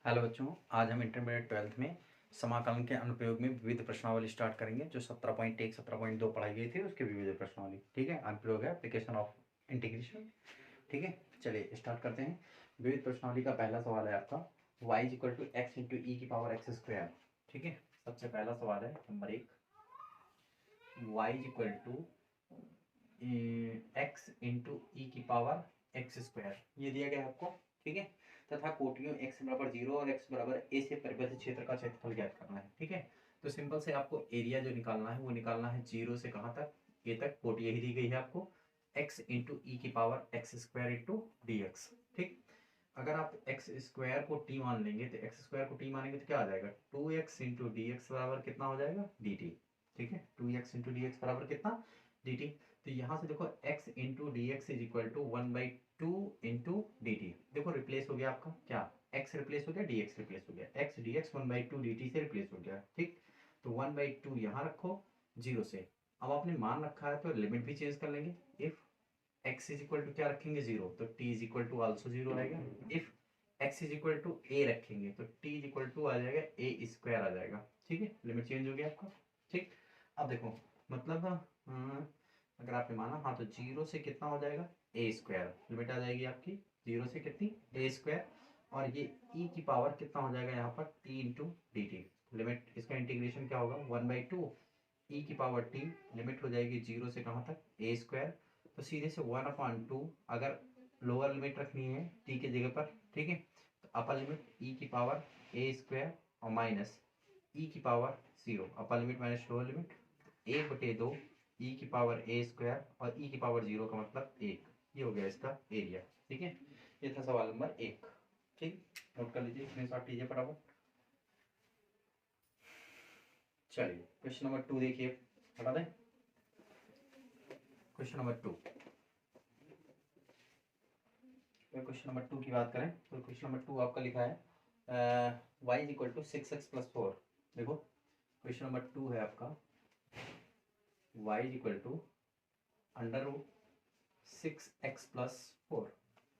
Hello बच्चों, आज हम इंटरमीडिएट 12th में समाकलन के अनुप्रयोग में विविध प्रश्नावली स्टार्ट करेंगे। जो 17.1 17.2 पढ़ाई गई थी उसके विविध प्रश्नावली। ठीक है, अनुप्रयोग है एप्लीकेशन ऑफ इंटीग्रेशन। ठीक है, चलिए स्टार्ट करते हैं। विविध प्रश्नावली का पहला सवाल है आपका y equal to x into e की पावर एक्स स्क्वायर। ठीक है, सबसे पहला सवाल है number 1, y equal to x into e की पावर एक्स स्क्वायर, ये दिया गया है आपको। ठीक है, तथा कोटियों x बराबर 0 और x बराबर a से परिबद्ध क्षेत्र का क्षेत्रफल ज्ञात करना है। ठीक है, तो सिंपल से आपको एरिया जो निकालना है वो निकालना है 0 से कहाँ तक, a तक। कोटि यही दी गई है आपको, x इंटू ई की power x square into d x. ठीक, अगर आप एक्स स्क्वायर को t मान लेंगे तो एक्स स्क्वायर को t मानेंगे तो क्या आ जाएगा, 2x इंटू डी एक्स बराबर कितना हो जाएगा, dt। ठीक है, 2x इंटू डी एक्स बराबर कितना, dt। तो यहाँ से देखो x into d x is equal to 1/2 into d t. देखो रिप्लेस हो गया आपका, क्या x रिप्लेस हो गया, dx रिप्लेस हो गया, x dx 1/2 dt से रिप्लेस हो गया। ठीक, तो 1/2 यहाँ रखो 0 से। अब आपने मान रखा है तो लिमिट भी चेंज कर लेंगे। If x is equal to क्या रखेंगे 0, तो t is equal to also 0 आएगा। If x is equal to a रखेंगे तो t इज इक्वल टू आ जाएगा a स्क्वायर आ जाएगा। ठीक है, लिमिट चेंज हो गया आपका। ठीक, अब देखो मतलब अगर आपने माना हाँ तो 0 से कितना हो जाएगा, a स्क्वायर, लिमिट आ जाएगी आपकी 0 से कितनी, a स्क्वायर। और ये e की पावर कितना हो जाएगा यहाँ पर t into d T. Limit इसका इंटीग्रेशन क्या होगा, 1/2 e की पावर t, लिमिट हो जाएगी 0 से कहाँ तक, a स्क्वायर। तो सीधे से 1/2, अगर लोअर लिमिट रखनी है t की जगह पर, ठीक है, तो अपर लिमिट e की पावर a स्क्वायर और माइनस e की power 0, upper limit minus lower limit 1/2 e की पावर a स्क्वायर और e की पावर 0 का मतलब 1। ये हो गया इसका एरिया। ठीक है, ये था सवाल नंबर 1। ठीक, नोट कर लीजिए, स्क्रीनशॉट लीजिए फटाफट। चलिए क्वेश्चन नंबर 2 देखिए, बता दें। क्वेश्चन नंबर 2, क्वेश्चन नंबर 2 की बात करें तो क्वेश्चन नंबर 2 आपका लिखा है y is equal to 6x plus 4। देखो क्वेश्चन नंबर 2 है आपका y is equal to under root 6x plus 4,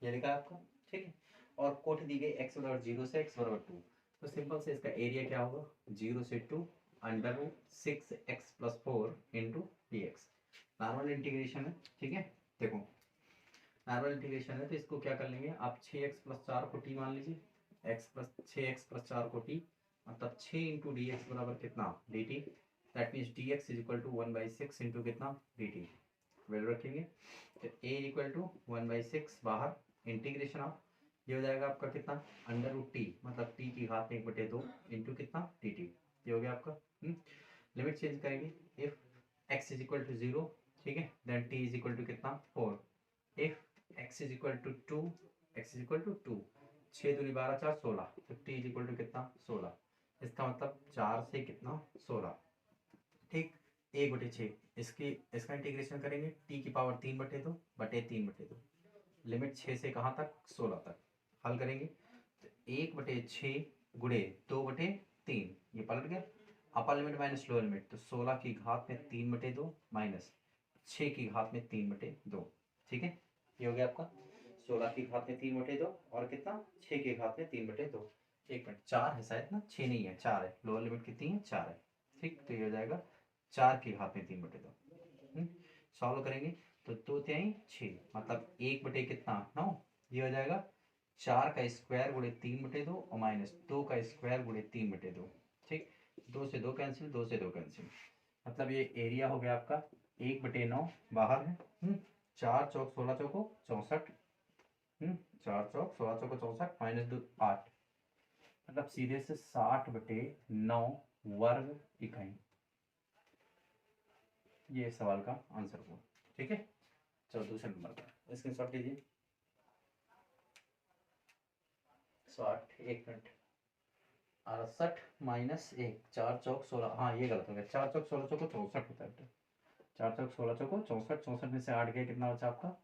ये लिखा है आपका। ठीक है, और कोट दी गई x बराबर 0 से x बराबर 2। तो सिंपल से इसका एरिया क्या होगा, 0 से 2 under root 6x plus 4 into d x. Normal integration है। ठीक है, देखो नॉर्मल इंटीग्रेशन है तो इसको क्या कर लेंगे आप, 6x प्लस 4 को t मान लीजिए, x प्लस 6x प्लस 4 को t, मतलब 6 इंटू डी एक्स बराबर कितना, d t. That means d x is equal to 1/6 into कितना, डी टी। वैल्यू रखेंगे तो a इक्वल टू 1/6 बाहर, इंटीग्रेशन ऑफ ये हो जाएगा आपका कितना, अंडर रूट टी, मतलब t की घात 1/2 इंटू कितना, डी टी। ये हो गया आपका। लिमिट चेंज करेंगे, if x is equal to 0, ठीक है, then t is equal to कितना, 4। If x is equal to 2, x is equal to 2, 6 दूनी 12 4 16, तो t इज इक्वल टू कितना, 16। इसका मतलब 4 से कितना, 16। ठीक, 1/6, इसका इंटीग्रेशन करेंगे, t की पावर 3/2 बटे 3/2, लिमिट 6 से कहाँ तक, 16 तक। हल करेंगे तो 1/6 गुणे 2/3, ये पलट गया, upper limit minus lower limit, तो 16 की घात में 3/2 माइनस 6 की घात में 3/2। ठीक है, ये हो गया आपका 16 की घात में 3/2 और कितना, 6 की घात में 3/2। 1.4 है शायद ना, 6 नहीं है, 4 है, लोअर लिमिट कितनी है, 4 है। ठीक, तो ये हो जाएगा 4 की घात में 3/2। सॉल्व करेंगे तो 2 3 6, मतलब 1 कितना, 9। ये हो जाएगा 4 का स्क्वायर गुणे 3/2 और माइनस 2 का स्क्वायर गुणे 3/2। ठीक, 2 से 2 कैंसिल, 2 से 2 कैंसिल, मतलब ये एरिया हो गया आपका 1/9 बाहर है। 4 चौक 16 चौको 64, 4 चौक 16 चौको 64 माइनस 2 8, मतलब सीधे से 60/9 वर्ग इकाई। ये सवाल का आंसर हुआ। ठीक है, चलो दूसरे नंबर का स्क्रीनशॉट लीजिए। 60, 1 मिनट, 68 माइनस 1, 4 चौक 16, हाँ ये गलत हो गया, 4 चौक 16 चौको 64 होता है बेटा, 4 चौक 16 चौको 64, 64 में से 8 गया, कितना बचा आपका,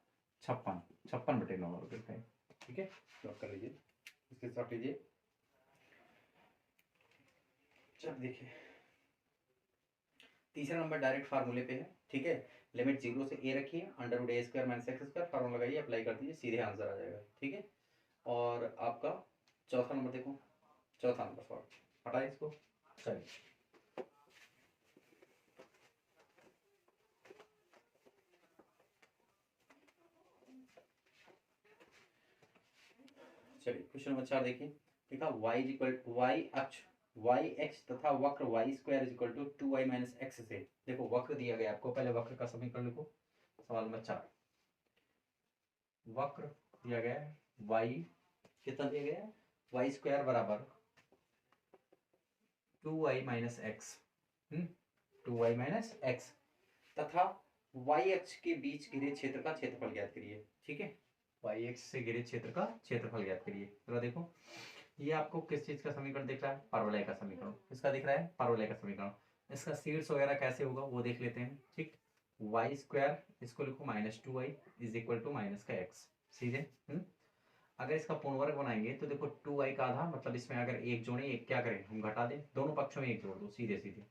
56, 56/9 वर्ग इकाई। ठीक है, नोट कर लीजिए, स्क्रीनशॉट लीजिए। चल देखिए, तीसरा नंबर डायरेक्ट फार्मूले पे है। ठीक है, लिमिट 0 से a रखिए, under root a square minus x square, formula लगाइए, अप्लाई कर दीजिए, सीधे आंसर आ जाएगा। ठीक है, और आपका चौथा नंबर देखो, चौथा नंबर सॉल्व, हटाए इसको। चलिए क्वेश्चन नंबर 4 देखिए, देखा y इक्वल y अक्ष y x तथा वक्र y square equal to 2y minus x से, देखो वक्र दिया गया आपको, पहले वक्र का समीकरण लिखो। सवाल नंबर 4, वक्र दिया गया है y, कितना दिया गया है, y स्क्वायर बराबर 2y minus x, 2y minus x तथा y अक्ष के बीच घिरे क्षेत्र का क्षेत्रफल ज्ञात करिए। ठीक है, y अक्ष से घिरे क्षेत्र का क्षेत्रफल ज्ञात करिए। जरा देखो, ये आपको किस चीज का समीकरण दिख रहा है, परवलय का समीकरण, इसका दिख रहा है परवलय का समीकरण। इसका शीर्ष वगैरह कैसे होगा वो देख लेते हैं। ठीक, वाई स्क्वायर, इसको लिखो -2y is equal to minus का एक्स, सीधे। अगर इसका पूर्ण वर्ग बनाएंगे तो देखो 2y का आधा, मतलब इसमें अगर एक जोड़े, एक क्या करें हम घटा दें, दोनों पक्षों में एक जोड़ दो, सीधे सीधे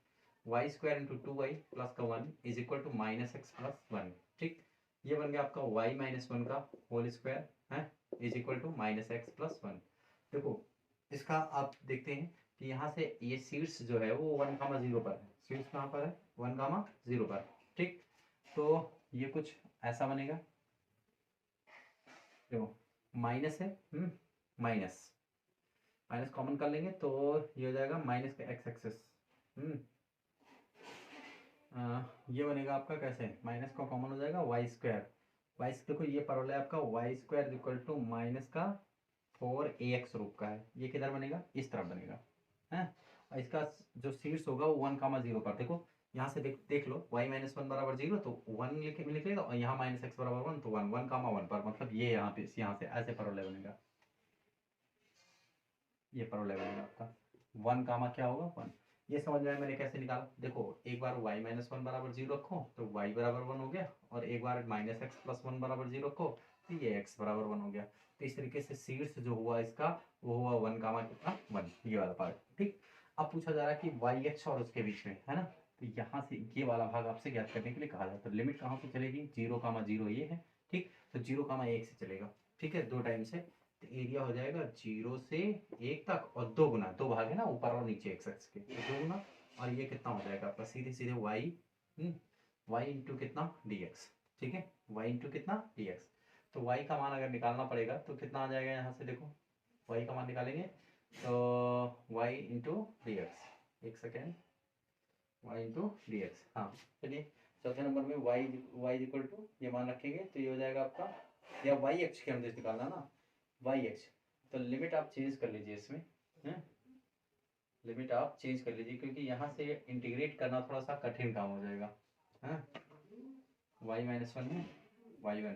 Y square into 2y plus का 1 is equal to minus x plus 1। ठीक, ये बन गया आपका y माइनस 1 का होल स्क्वायर है is equal to minus x plus 1। देखो इसका आप देखते हैं कि यहाँ से ये शीर्ष जो है वो 1,0 पर है, शीर्ष कहाँ पर है, 1,0 पर। ठीक, तो ये कुछ ऐसा बनेगा, देखो माइनस है, माइनस माइनस कॉमन कर लेंगे तो ये हो जाएगा माइनस का एक्स एक्सेस, ये बनेगा आपका कैसे, माइनस का कॉमन हो जाएगा वाई स्क्वायर, वाई देखो ये परवलय आपका y square equal to minus का 4ax रूप का है, ये किधर बनेगा, इस तरफ बनेगा है। और इसका जो शीर्ष होगा वो 1,0 पर, देखो यहाँ से देख लो y माइनस 1 बराबर 0 तो 1 लिखेगा, और यहाँ माइनस एक्स बराबर 1 तो 1,1 पर, मतलब ये यहाँ से ऐसे परवलय बनेगा, ये परवलय बनेगा आपका 1 कामा क्या होगा 1। ये समझ में आया मैंने कैसे निकाला, देखो एक बार y माइनस 1 बराबर 0 रखो तो y बराबर 1 हो गया, और एक बार माइनस एक्स प्लस 1 बराबर 0 रखो तो ये x बराबर 1 हो गया। तो इस तरीके से शीर्ष जो हुआ इसका वो हुआ 1 कामा कितना 1, ये वाला पार्ट। ठीक, अब पूछा जा रहा है कि वाई एक्स और उसके बीच में है ना, तो यहाँ से ये वाला भाग आपसे ज्ञात करने के लिए कहा जाता है। तो लिमिट कहाँ से चलेगी, 0,0 ये है। ठीक, तो 0,1 से चलेगा। ठीक है, 2 टाइम से, तो एरिया हो जाएगा 0 से 1 तक, और 2 गुना, 2 भाग है ना ऊपर और नीचे एक्स एक्स के, तो 2 गुना, और ये कितना हो जाएगा आपका सीधे सीधे वाई, वाई इंटू कितना dx। ठीक है, y इंटू कितना dx, तो y का मान अगर निकालना पड़ेगा तो कितना आ जाएगा, यहाँ से देखो y का मान निकालेंगे तो y इंटू dx, एक सेकेंड, y इंटू dx। हाँ चलिए, चौथे नंबर में y इक्वल टू ये मान रखेंगे तो ये हो जाएगा आपका, या y अक्ष के अनुदेश निकालना ना, y अक्ष, तो लिमिट आप चेंज कर लीजिए इसमें, लिमिट आप चेंज कर लीजिए, क्योंकि यहाँ से इंटीग्रेट करना थोड़ा सा कठिन काम हो जाएगा। y माइनस 1 में y1,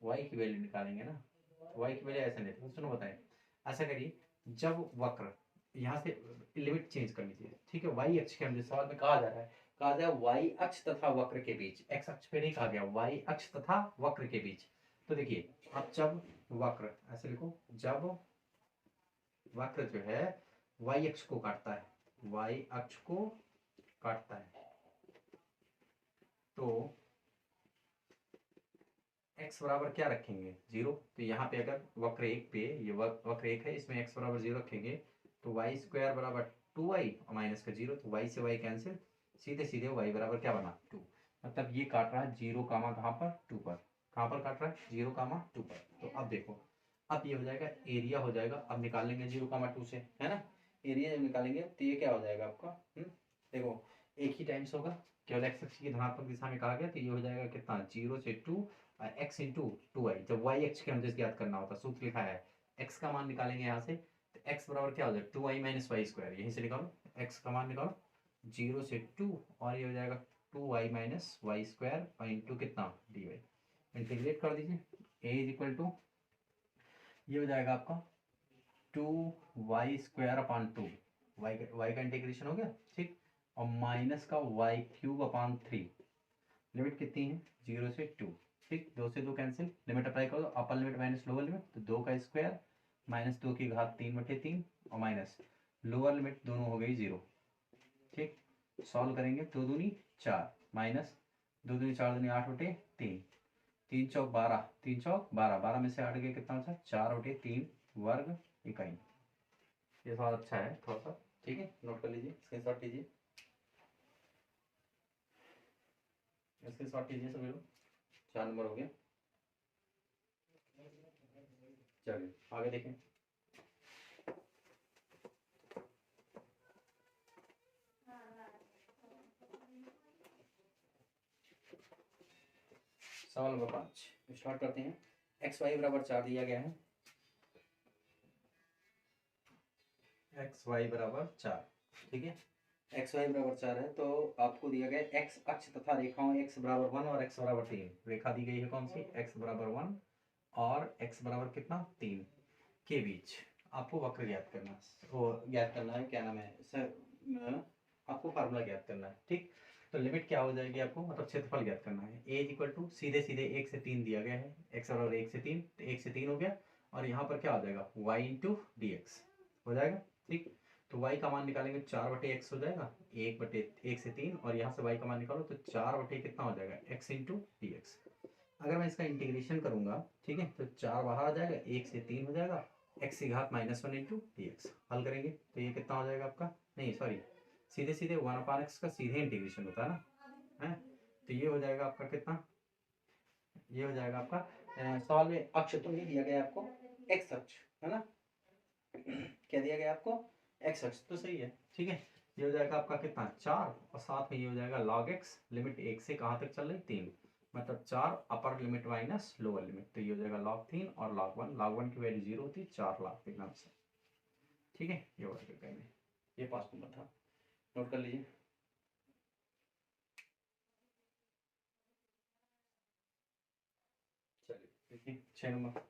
y की वैल्यू निकालेंगे ना, y की वैल्यू ऐसे लेते हैं, सुनो बताएं, ऐसा करिए, जब वक्र यहाँ से लिमिट चेंज कर लीजिए। ठीक है, y अक्ष के हम सवाल में कहा जा रहा है, कहा जाए y अक्ष तथा वक्र के बीच, x अक्ष पे नहीं कहा गया, y अक्ष तथा वक्र के बीच। तो देखिए अब जब वक्र, ऐसे लिखो, जब वक्र जो है y अक्ष को काटता है, y अक्ष को काटता है, तो x बराबर क्या रखेंगे 0। तो यहाँ पे अगर वक्र एक पे, ये वक्र एक है, इसमें x बराबर 0 रखेंगे तो वाई स्क्वायर बराबर 2y और माइनस का 0, तो y से y कैंसिल, सीधे सीधे y बराबर क्या बना 2, मतलब ये काट रहा है 0 कामा कहाँ पर 2 पर, कहाँ पर काट रहा है 0 कामा 2 पर। तो अब देखो, अब ये हो जाएगा एरिया हो जाएगा, अब निकाल लेंगे 0,2 से, है ना, एरिया जब निकालेंगे तो ये क्या हो जाएगा आपका, देखो एक ही टाइम्स होगा, केवल एक्स अक्ष की धनात्मक दिशा में कहा गया, तो ये हो जाएगा कितना 0 से 2 एक्स इंटू 2y, जब y एक्स के अनुदेश ज्ञात करना होता, सूत्र लिखा है, x का मान निकालेंगे यहाँ से, तो x बराबर क्या हो जाएगा 2y माइनस वाई स्क्वायर, यहीं से निकालो, x का मान निकालो 0 से 2, और ये हो जाएगा 2y माइनस वाई स्क्वायर और इंटू कितना dy, इंटीग्रेट कर दीजिए, a इज इक्वल टू ये हो जाएगा आपका 2y स्क्वायर अपान 2, y का इंटीग्रेशन हो गया। ठीक, और माइनस का y क्यूब अपान 3, लिमिट कितनी है 0 से 2। ठीक, 2 से 2 कैंसिल, लिमिट अप्लाई करो, upper limit minus lower limit, तो 2 का स्क्वायर माइनस 2 की घात 3/3, और माइनस लोअर लिमिट दोनों हो गई 0। ठीक, सॉल्व करेंगे, 2 दूनी 4, माइनस 2 दूनी 4 दूनी 8/3, 3 चौक 12, 3 चौक 12, 12 में से 8 गए कितना बचा 4/3 वर्ग इकाई। ये सवाल अच्छा है थोड़ा सा, ठीक है, नोट कर लीजिए, स्क्रीनशॉट लीजिए, स्क्रीनशॉट लीजिए सभी लोग। 4 नंबर हो गया। चलिए आगे देखें। सवाल नंबर 5 स्टार्ट करते हैं। एक्स वाई बराबर 4 दिया गया है, एक्स वाई बराबर 4, ठीक है, एक्स वाई बराबर 4 है, तो आपको दिया गया एक्स अक्ष तथा रेखाओं एक्स बराबर 1 और एक्स बराबर 3, रेखा दी गई है कौन सी, एक्स बराबर 1 और एक्स बराबर कितना 3 के बीच आपको वक्र ज्ञात करना, वो ज्ञात करना है, क्या नाम है सर, आपको फार्मूला ज्ञात करना है, ठीक। तो लिमिट क्या हो जाएगी आपको, मतलब क्षेत्रफल ज्ञात करना है। ए इक्वल टू सीधे सीधे 1 से 3 दिया गया है, एक्स बराबर 1 से 3, तो 1 से 3 हो गया, और यहाँ पर क्या हो जाएगा वाई इंटू डी एक्स हो जाएगा, ठीक। तो y का मान निकालेंगे 4/x हो जाएगा, 1 से 3, और यहाँ से y का मान निकालो तो 4 कितना हो जाएगा x इंटू डी एक्स। अगर मैं इसका इंटीग्रेशन करूंगा, ठीक है, तो 4 बाहर आ जाएगा, 1 से 3 हो जाएगा, x की घात -1 इंटू डी एक्स। हल करेंगे तो ये कितना हो जाएगा आपका, नहीं सॉरी, सीधे सीधे 1/x का सीधे इंटीग्रेशन होता है ना, है, तो ये हो जाएगा आपका कितना, ये हो जाएगा आपका सवाल में अक्ष तो नहीं दिया गया आपको, x अक्ष है ना, क्या दिया गया आपको, x अक्ष, तो सही है, ठीक है। ये हो जाएगा आपका कितना 4, और साथ में ये हो जाएगा log x, लिमिट 1 से कहाँ तक चल रही 3, मतलब 4 upper limit minus lower limit, तो ये हो जाएगा log 3 और log 1 की वैल्यू 0 होती है, 4 लाख के नाम से, ठीक है, ये वर्क करेंगे। ये 5 नंबर था, नोट कर लीजिए। चलिए देखिए 6 नंबर,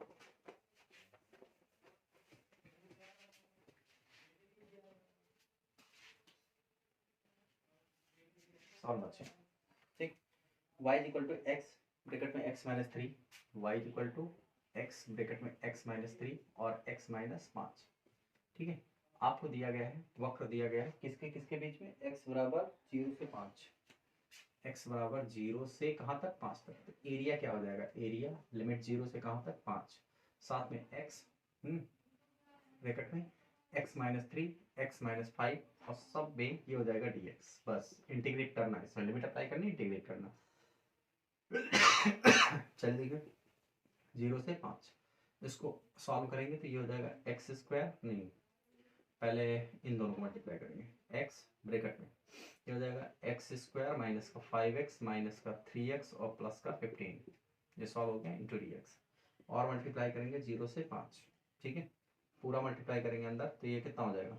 सॉल्व अच्छे, ठीक। y equal to x bracket में x minus 3, y equal to x bracket में x माइनस 3 और x माइनस 5, ठीक है। आपको दिया गया है वक्र, दिया गया है किसके किसके बीच में, x बराबर 0 से 5, x बराबर 0 से कहाँ तक 5 तक, तो एरिया क्या हो जाएगा, एरिया लिमिट 0 से कहाँ तक 5, साथ में x ब्रैकेट में x माइनस 3, x माइनस 5, और सब में ये हो जाएगा dx, बस इंटीग्रेट करना है, इसमें लिमिट अप्लाई करनी, इंटीग्रेट करना। चलिए देखिए 0 से 5, इसको सॉल्व करेंगे तो ये हो जाएगा एक्स स्क्वायर, नहीं पहले इन दोनों को मल्टीप्लाई करेंगे, एक्स ब्रैकेट में ये हो जाएगा एक्स स्क्वायर माइनस का 5x माइनस का 3x और प्लस का 15, ये सॉल्व हो गया इंटू डी एक्स, और मल्टीप्लाई करेंगे 0 से 5, ठीक है, पूरा मल्टीप्लाई करेंगे अंदर तो ये कितना हो जाएगा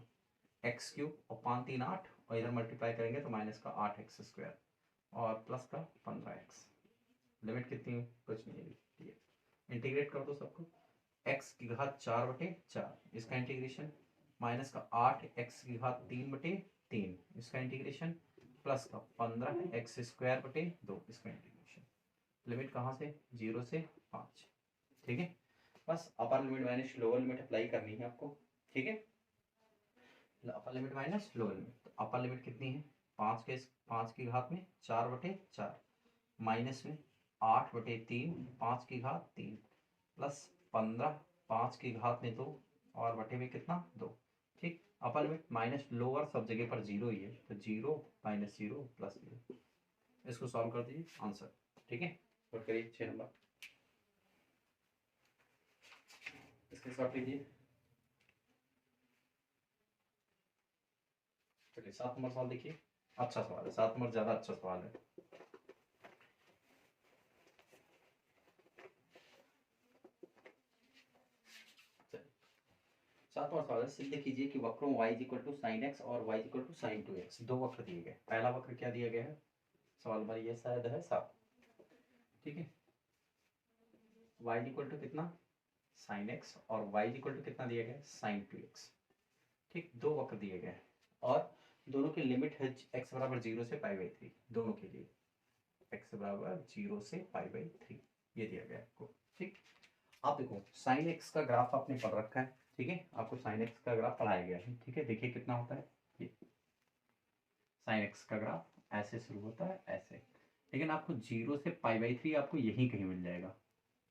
एक्स क्यूब और 5 3 8, और इधर मल्टीप्लाई करेंगे तो माइनस का 8x स्क्वायर और प्लस का 15x, लिमिट कितनी है कुछ नहीं है, इंटीग्रेट कर दो सबको, x की घात 4/4, इसका इंटीग्रेशन, माइनस का 8x की घात 3/3, इसका इंटीग्रेशन, प्लस का 15x स्क्वायर बटे 2, इसका इंटीग्रेशन, लिमिट कहाँ से 0 से 5, ठीक है। बस upper limit minus lower limit apply करनी है आपको, ठीक है, upper limit minus lower limit, तो अपर लिमिट कितनी है 5 की घात में 4/4, माइनस में 8/3, 5 की घात 3, प्लस 15 5 की घात में 2, और बटे में कितना 2, ठीक। अपर लिमिट माइनस लोअर सब जगह पर 0 ही है, तो 0 माइनस 0 प्लस 0, इसको सॉल्व कर दीजिए आंसर, ठीक है। और करिए 6 नंबर, इसके सॉल्व कीजिए। चलिए 7 नंबर सवाल देखिए, अच्छा सवाल है 7 नंबर, ज़्यादा अच्छा सवाल है। सातवां सवाल है, सिद्ध कीजिए कि वक्रों y equal to sine x और y equal to sine 2x, दो वक्र दिए गए, पहला वक्र क्या दिया गया है, सवाल नंबर ये शायद है 7, ठीक है, y इक्वल टू कितना साइन एक्स और y इक्वल टू कितना दिया गया साइन 2x, ठीक, दो वक्र दिए गए हैं, और दोनों की लिमिट है x बराबर 0 से π/3, दोनों के लिए x बराबर 0 से π/3 ये दिया गया है आपको, ठीक। आप देखो साइन एक्स का ग्राफ आपने पढ़ रखा है, ठीक है, आपको साइन एक्स का ग्राफ पढ़ाया गया है, ठीक है, देखिए कितना होता है, ये साइन एक्स का ग्राफ ऐसे शुरू होता है ऐसे, लेकिन आपको 0 से π/3 आपको यहीं कहीं मिल जाएगा,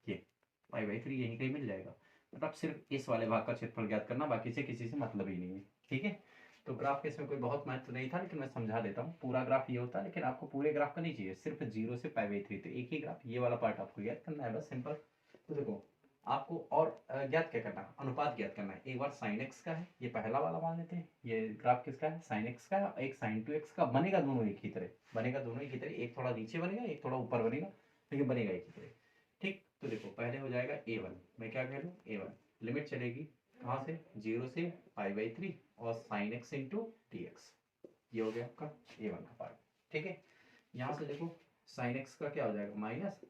ये π/3 यहीं कहीं मिल जाएगा, मतलब सिर्फ इस वाले भाग का क्षेत्रफल ज्ञात करना, बाकी से किसी से मतलब ही नहीं है। ठीक है, तो ग्राफ के इसमें कोई बहुत महत्व नहीं था, लेकिन मैं समझा देता हूँ। पूरा ग्राफ ये होता है, लेकिन आपको पूरे ग्राफ का नहीं चाहिए, सिर्फ 0 से π/3। तो एक ही ग्राफ, ये वाला पार्ट आपको ज्ञात करना है, बस सिंपल। तो देखो आपको और ज्ञात क्या करना है, अनुपात ज्ञात करना है। एक बार sin x का है, ये पहला वाला मान लेते हैं। ये ग्राफ किसका है, sin x का है, एक sin 2x का। बनेगा दोनों एक ही तरह, बनेगा दोनों एक ही तरह, एक थोड़ा नीचे बनेगा, एक थोड़ा ऊपर बनेगा, लेकिन बनेगा एक ही तरह। ठीक, तो देखो पहले हो जाएगा a1, मैं क्या कह लूँ a1, लिमिट चलेगी कहाँ से, 0 से π/3 और sin x इंटू dx। ये हो गया आपका a1 का पार्ट। ठीक है, यहाँ से देखो sin x का क्या हो जाएगा, माइनस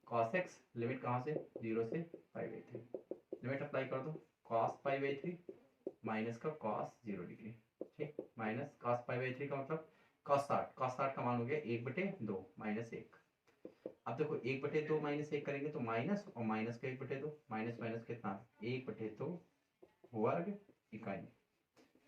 cos x, लिमिट कहाँ से, 0 से π/3, लिमिट अप्लाई कर दो, cos π/3 माइनस का cos 0 डिग्री। ठीक, माइनस cos π/3 का मतलब cos 60 का मान हो गया 1/2 माइनस 1। अब देखो 1/2 माइनस 1 करेंगे तो माइनस, और माइनस का 1/2, माइनस माइनस कितना, 1/2 वर्ग इकाई।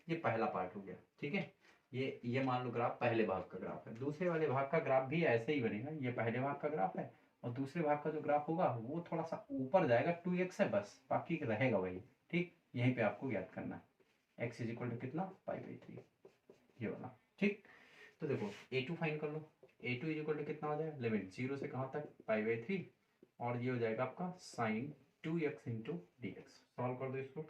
ये पहला पार्ट हो गया। ठीक है, ये मान लो ग्राफ पहले भाग का ग्राफ है। दूसरे वाले भाग का ग्राफ भी ऐसे ही बनेगा, ये पहले भाग का ग्राफ है, और दूसरे भाग का जो ग्राफ होगा वो थोड़ा सा ऊपर जाएगा, 2x है बस, बाकी रहेगा वही। ठीक, यहीं पे आपको याद करना है, x इज इक्वल टू कितना, π/3, ये वाला। ठीक, तो देखो a2 फाइंड कर लो, a2 इज इक्वल टू कितना हो जाएगा, लिमिट 0 से कहाँ तक, π/3, और ये हो जाएगा आपका sin 2x into dx। Solve कर दो इसको।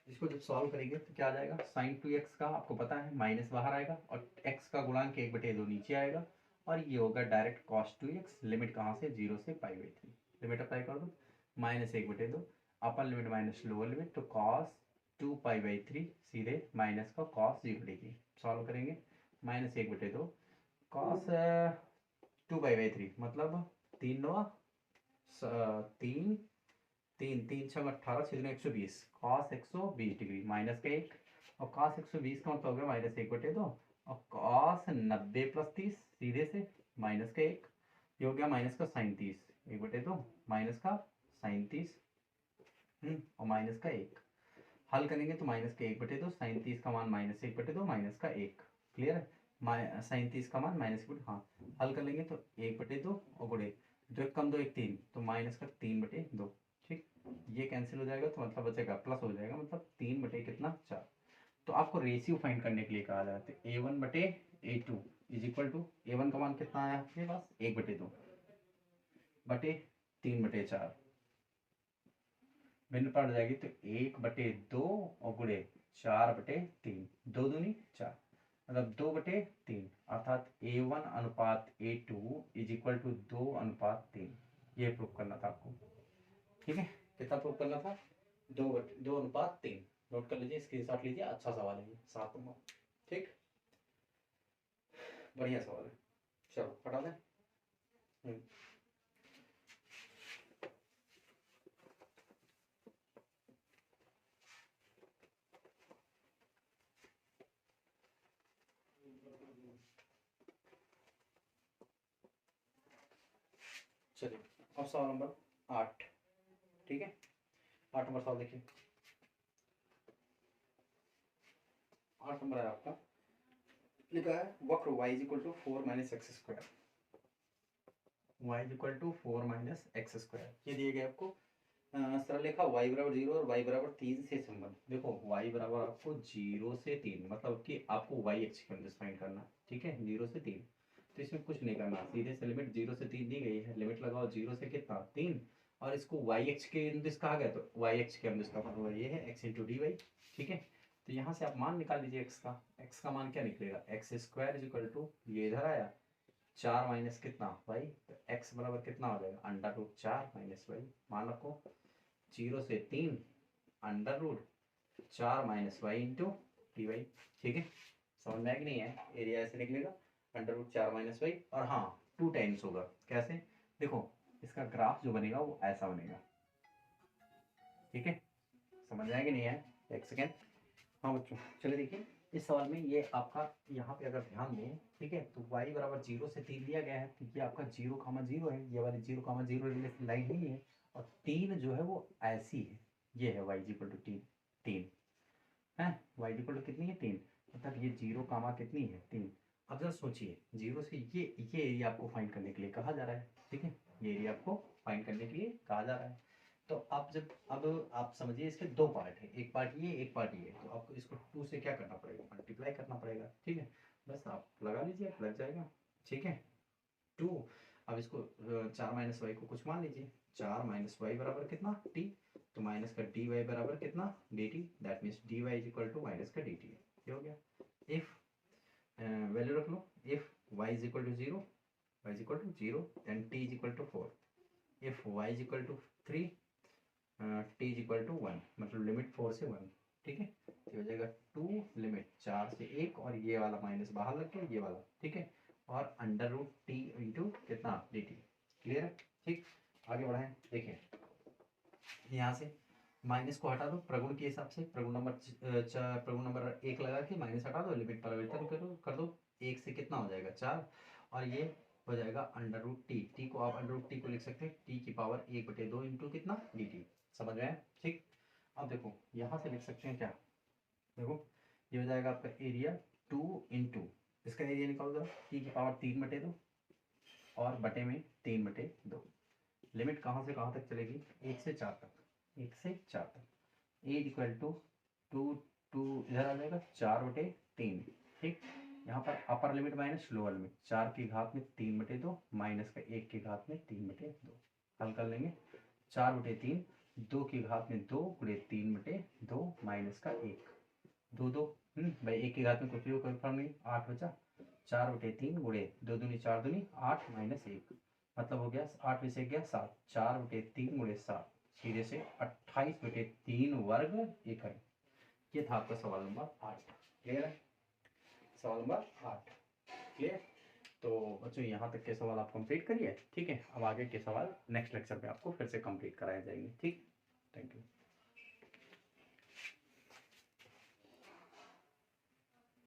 इसको जब सॉल्व करेंगे तो क्या आ जाएगा, sin 2x का आपको पता है माइनस बाहर आएगा, और x का गुणांक 1/2 नीचे आएगा, और ये होगा डायरेक्ट cos 2x, लिमिट कहाँ से, 0 से π/3, लिमिट अप्लाई कर दो, minus 1/2, upper limit minus lower limit, तो cos 2π/3 सीधे माइनस का cos 0 डिग्री। सॉल्व करेंगे, माइनस 1/2 cos 2π/3 मतलब 3 3 6 18 छिदने 120, cos 120 डिग्री, माइनस का 1, और cos 120 का मतलब हो गया माइनस 1/2, और cos 90 प्लस 30 सीधे से माइनस का 1, ये हो गया माइनस का sin 30, 1/2 माइनस का sin 30, और माइनस का 1। हल करेंगे तो माइनस का 1/2, sin 30 का मान माइनस 1/2, माइनस का 1। क्लियर है, sin 30 का मान माइनस 1, हाँ। हल कर लेंगे तो 1/2 और गुणे 2 1 कम 2 1 3, तो माइनस का 3/2। ठीक, ये कैंसिल हो जाएगा, तो मतलब बचेगा प्लस हो जाएगा, मतलब 3 कितना 4। तो आपको रेशियो फाइंड करने के लिए कहा जाता है, a1/a2 is equal to, a1 का मान कितना आया आपके पास, 1/2 बटे 3/4, भिन्न पड़ जाएगी, तो 1/2 और गुणे 4/3, 2 दूनी 4, मतलब 2/3, अर्थात a1 अनुपात a2 इज इक्वल टू 2:3। ये प्रूव करना था आपको। ठीक है, कितना प्रूव करना था, 2:3। नोट कर लीजिए, स्क्रीनशॉट लीजिए, अच्छा सवाल है ये, 7 नंबर। ठीक, बढ़िया सवाल है, चलो हटा दें। चलिए अब सवाल नंबर 8। ठीक है, 8 नंबर सवाल देखिए। 8 नंबर है आपका, लिखा है वक्र y is equal to 4 minus x square, y is equal to 4 minus x square, ये दिए गए आपको। सरल रेखा y बराबर 0 और y बराबर 3 से संबंध। देखो y बराबर आपको 0 से 3, मतलब कि आपको y एक्स की वैल्यू फाइंड करना। ठीक है, 0 से 3, तो इसमें कुछ नहीं करना, सीधे से लिमिट 0 से 3 दी गई है, लिमिट लगाओ 0 से कितना 3, और इसको y एक्स के अनुदिश कहा गया, तो y एक्स के अनुदिश का मतलब ये है x इंटू डी वाई। ठीक है, तो यहाँ से आप मान निकाल लीजिए x का मान क्या निकलेगा, x square is equal to, ये इधर आया 4 माइनस कितना y, तो x बराबर कितना हो जाएगा, √4 माइनस y। मान रखो 0 से 3 √4 minus y into d y. ठीक है, समझ में आया कि नहीं है, एरिया ऐसे निकलेगा √4 माइनस वाई, और हाँ 2 टाइम्स होगा, कैसे, देखो इसका ग्राफ जो बनेगा वो ऐसा बनेगा। ठीक है, समझ में आया कि नहीं है, एक सेकेंड। हाँ बच्चों, चलिए देखिए इस सवाल में ये आपका यहाँ पे अगर ध्यान दें, ठीक है, तो y बराबर 0 से 3 दिया गया है, तो ये आपका 0,0 है, ये वाली 0,0 रिलेटेड लाइन नहीं है, और 3 जो है वो ऐसी है, ये है y इक्वल टू 3 है, y इक्वल टू कितनी है 3, मतलब ये 0, कितनी है 3। अब जरा सोचिए 0 से ये एरिया आपको फाइंड करने के लिए कहा जा रहा है। ठीक है, ये एरिया आपको फाइंड करने के लिए कहा जा रहा है, तो आप जब अब आप समझिए इसके दो पार्ट है, एक पार्ट ये एक पार्ट ये, तो आपको इसको 2 से क्या करना पड़ेगा, मल्टीप्लाई करना पड़ेगा, ठीक है। बस आप लगा लीजिए, आप लग जाएगा, ठीक है। 2, अब इसको 4 माइनस वाई को कुछ मान लीजिए, 4 माइनस वाई बराबर कितना टी, तो माइनस का डी वाई बराबर कितना d t, that means d y is equal to minus का डी टी, ये हो गया। इफ वैल्यू रख लो, if y is equal to zero, y is equal to zero, then t is equal to 4, if y is equal to 3, t is equal to 1, मतलब limit 4 से 1, ठीक है। तो हो जाएगा 2 लिमिट 4 से 1, और ये वाला माइनस बाहर लग गया, ये वाला, ठीक है, और अंडर रूट टी इंटू कितना डी टी, क्लियर है, ठीक। आगे बढ़ाएं, देखिए यहाँ से माइनस को हटा दो प्रगुण के हिसाब से, प्रगुण नंबर 1 लगा के माइनस हटा दो, लिमिट परिवर्तन कर दो, 1 से कितना हो जाएगा 4, और ये हो जाएगा अंडर रूट टी, टी को आप अंडर रूट टी को लिख सकते हैं टी की पावर 1/2 इंटू कितना डी टी, समझ गए, ठीक। अब देखो यहाँ से लिख सकते हैं क्या, देखो ये हो जाएगा आपका एरिया 2 इंटू, इसका एरिया निकाल दो, टी की पावर 3/2 और बटे में 3/2, लिमिट कहाँ से कहाँ तक चलेगी, 1 से 4 तक, 1 से 4 तक, ए इक्वल टू 2 इधर आ जाएगा 4/3, ठीक। यहाँ पर upper limit minus lower limit, 4 की घात में 3/2 माइनस का 1 की घात में 3/2, हल कर लेंगे, 4/3, 2 की घात में 2 गुणे 3/2 माइनस का 1, 2 भाई 1 की घात में कुछ भी कोई फर्क नहीं, 8 बचा, 4/3 गुणे 2 दूनी 4 दूनी 8 माइनस 1, मतलब हो गया 8 में से गया 7, 4/3 गुणे 7, सीधे से 28/3 वर्ग इकाई। ये था आपका सवाल नंबर 8, क्लियर है, सवाल नंबर 8 क्लियर। तो बच्चों यहाँ तक के सवाल आप कंप्लीट करिए, ठीक है। अब आगे के सवाल नेक्स्ट लेक्चर में आपको फिर से कंप्लीट कराए जाएंगे, ठीक। Thank you.